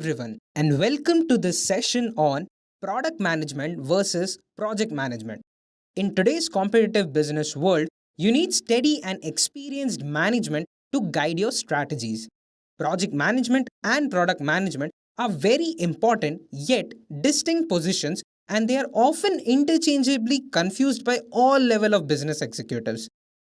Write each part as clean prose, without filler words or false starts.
everyone, and welcome to this session on product management versus project management. In today's competitive business world, you need steady and experienced management to guide your strategies. Project management and product management are very important yet distinct positions, and they are often interchangeably confused by all level of business executives.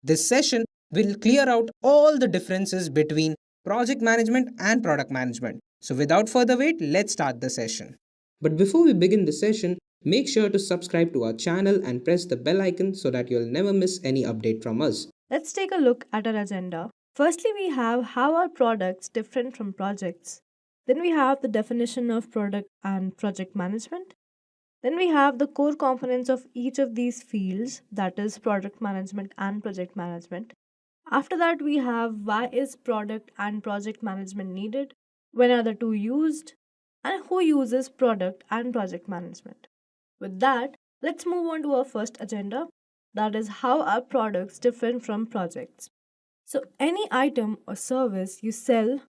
This session will clear out all the differences between project management and product management. So without further wait, let's start the session. But before we begin the session, make sure to subscribe to our channel and press the bell icon so that you'll never miss any update from us. Let's take a look at our agenda. Firstly, we have how are products different from projects. Then we have the definition of product and project management. Then we have the core components of each of these fields, that is product management and project management. After that, we have why is product and project management needed, when are the two used, and who uses product and project management. With that, let's move on to our first agenda, that is how are products different from projects. So, any item or service you sell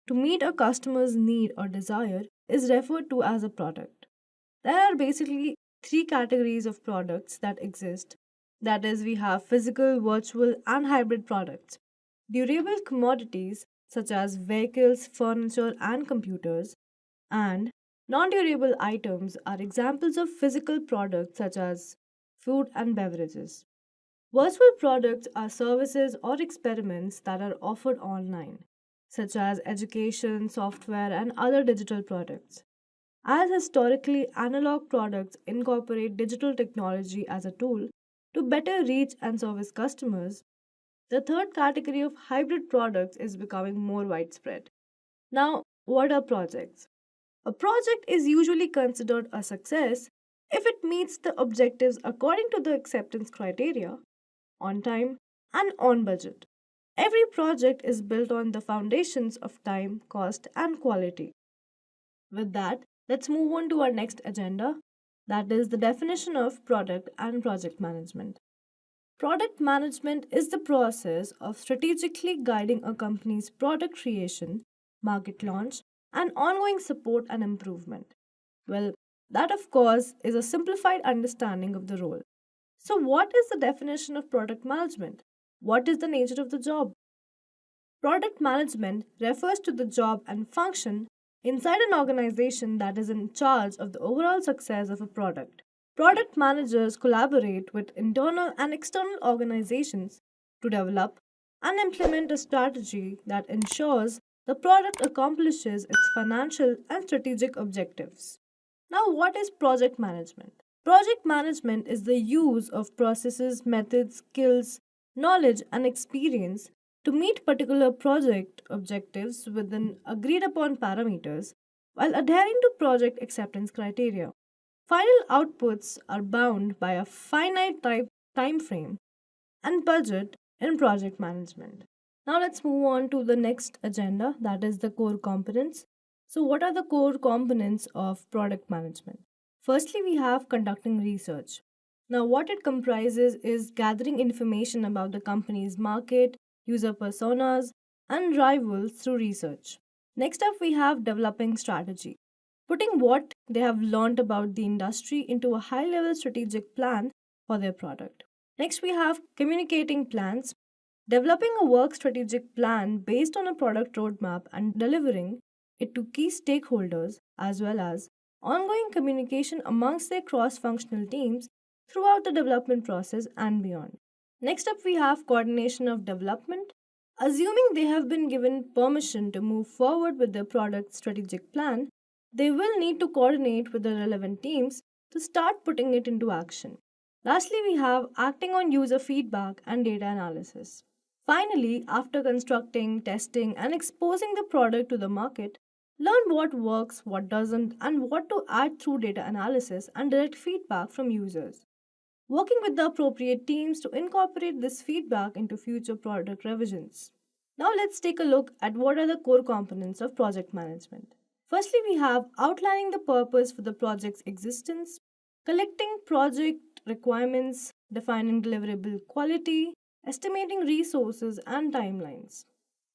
to meet a customer's need or desire is referred to as a product. There are basically three categories of products that exist. That is, we have physical, virtual, and hybrid products. Durable commodities such as vehicles, furniture, and computers, and non durable items are examples of physical products such as food and beverages. Virtual products are services or experiments that are offered online, such as education, software, and other digital products. As historically, analog products incorporate digital technology as a tool to better reach and service customers, the third category of hybrid products is becoming more widespread. Now, what are projects? A project is usually considered a success if it meets the objectives according to the acceptance criteria, on time, and on budget. Every project is built on the foundations of time, cost, and quality. With that, let's move on to our next agenda, that is the definition of product and project management. Product management is the process of strategically guiding a company's product creation, market launch, and ongoing support and improvement. Well, that of course is a simplified understanding of the role. So, what is the definition of product management? What is the nature of the job? Product management refers to the job and function inside an organization that is in charge of the overall success of a product. Product managers collaborate with internal and external organizations to develop and implement a strategy that ensures the product accomplishes its financial and strategic objectives. Now, what is project management? Project management is the use of processes, methods, skills, knowledge, and experience to meet particular project objectives within agreed upon parameters while adhering to project acceptance criteria. Final outputs are bound by a finite time frame and budget in project management. Now let's move on to the next agenda, that is the core components. So what are the core components of product management? Firstly, we have conducting research. Now what it comprises is gathering information about the company's market, user personas, and rivals through research. Next up, we have developing strategy, putting what they have learned about the industry into a high level strategic plan for their product. Next, we have communicating plans, developing a work strategic plan based on a product roadmap and delivering it to key stakeholders, as well as ongoing communication amongst their cross functional teams throughout the development process and beyond. Next up, we have coordination of development. Assuming they have been given permission to move forward with their product strategic plan, they will need to coordinate with the relevant teams to start putting it into action. Lastly, we have acting on user feedback and data analysis. Finally, after constructing, testing, and exposing the product to the market, learn what works, what doesn't, and what to add through data analysis and direct feedback from users. Working with the appropriate teams to incorporate this feedback into future product revisions. Now, let's take a look at what are the core components of project management. Firstly, we have outlining the purpose for the project's existence, collecting project requirements, defining deliverable quality, estimating resources and timelines,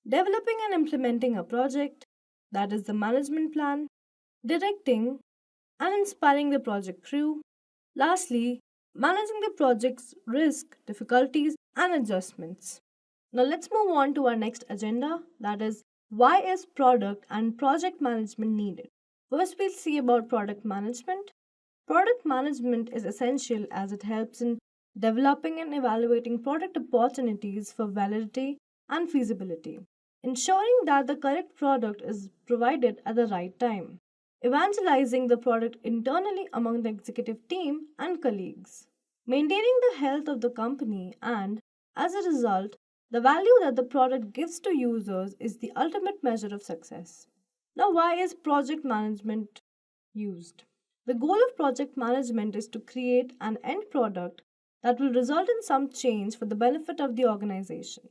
developing and implementing a project, that is the management plan, directing and inspiring the project crew. Lastly, managing the project's risk, difficulties, and adjustments. Now let's move on to our next agenda, that is, why is product and project management needed? First, we'll see about product management. Product management is essential as it helps in developing and evaluating product opportunities for validity and feasibility, ensuring that the correct product is provided at the right time, evangelizing the product internally among the executive team and colleagues, maintaining the health of the company, and as a result, the value that the product gives to users is the ultimate measure of success. Now, why is project management used? The goal of project management is to create an end product that will result in some change for the benefit of the organization.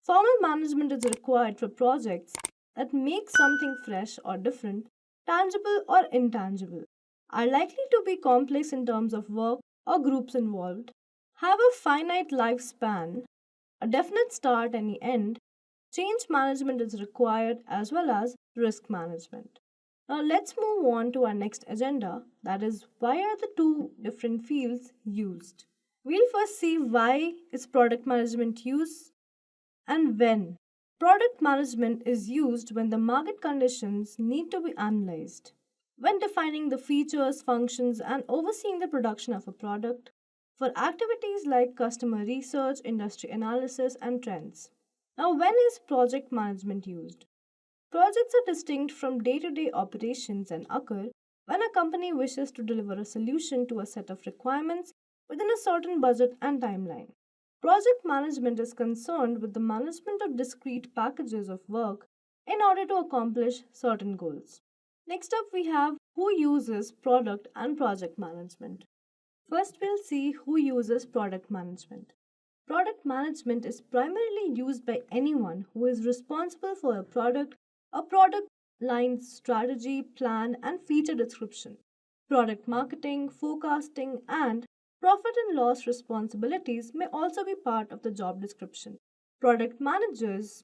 Formal management is required for projects that make something fresh or different, tangible or intangible, are likely to be complex in terms of work or groups involved, have a finite lifespan, a definite start and end. Change management is required as well as risk management. Now let's move on to our next agenda, that is, why are the two different fields used? We'll first see why is product management used and when. Product management is used when the market conditions need to be analyzed, when defining the features, functions, and overseeing the production of a product, for activities like customer research, industry analysis, and trends. Now, when is project management used? Projects are distinct from day to day operations and occur when a company wishes to deliver a solution to a set of requirements within a certain budget and timeline. Project management is concerned with the management of discrete packages of work in order to accomplish certain goals. Next up, we have who uses product and project management. First, we'll see who uses product management. Product management is primarily used by anyone who is responsible for a product line's strategy, plan, and feature description. Product marketing, forecasting, and profit and loss responsibilities may also be part of the job description. Product managers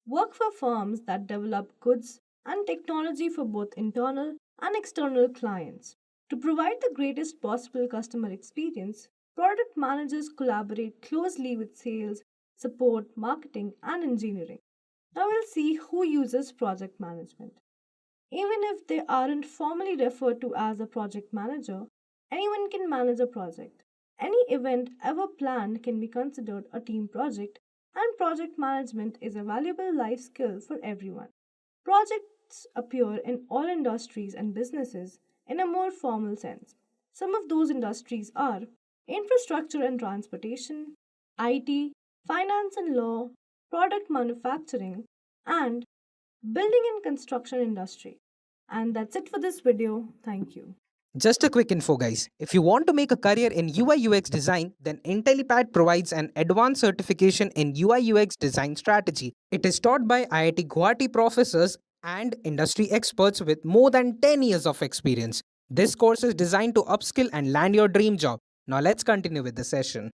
work for firms that develop goods and technology for both internal and external clients. To provide the greatest possible customer experience, product managers collaborate closely with sales, support, marketing, and engineering. Now we'll see who uses project management. Even if they aren't formally referred to as a project manager, anyone can manage a project. Any event ever planned can be considered a team project, and project management is a valuable life skill for everyone. Projects appear in all industries and businesses in a more formal sense. Some of those industries are infrastructure and transportation, IT, finance and law, product manufacturing, and building and construction industry. And that's it for this video. Thank you. Just a quick info, guys. If you want to make a career in UI UX design, then Intellipaat provides an advanced certification in UI UX design strategy. It is taught by IIT Guwahati professors and industry experts with more than 10 years of experience. This course is designed to upskill and land your dream job. Now let's continue with the session.